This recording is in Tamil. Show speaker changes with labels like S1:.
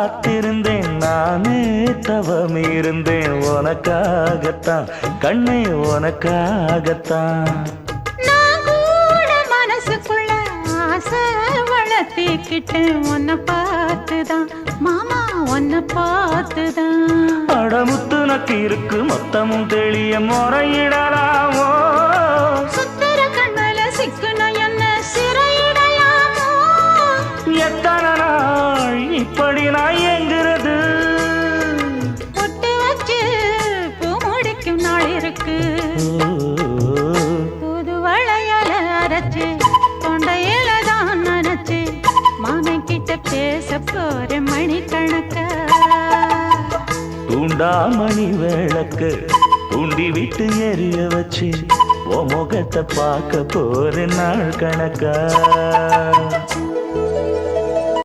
S1: காத்திருந்தேன் நானே தவம் இருந்தேன் உனக்காகத்தான் கண்ணே உனக்காகத்தான்
S2: நான் கூட மனசுக்குள்ள ஆசை வளர்த்திக்கிட்டேன் உன்னை பார்த்துதான் மாமா உன்னை பார்த்துதான்
S1: அடமுத்து நக்கு இருக்கு மொத்தமும் தெளிய முறையிடலாமோ
S2: சுத்தர கண்மல சிக்குன என்ன சிறையிடலாமோ
S1: எத்தனை நாள் இப்படி நான் எங்கிறது
S2: பொட்டு வச்சு பூ முடிக்கும் நாள் இருக்கு புது வளையல அரைச்சு தொண்டையில தான் நினைச்சு மாமன் கிட்ட பேச போற மணிக்கணக்க
S1: தூண்டாமணி விளக்கு தூண்டி விட்டு எரிய வச்சு உன் முகத்தை பார்க்க போற நாள் கணக்கா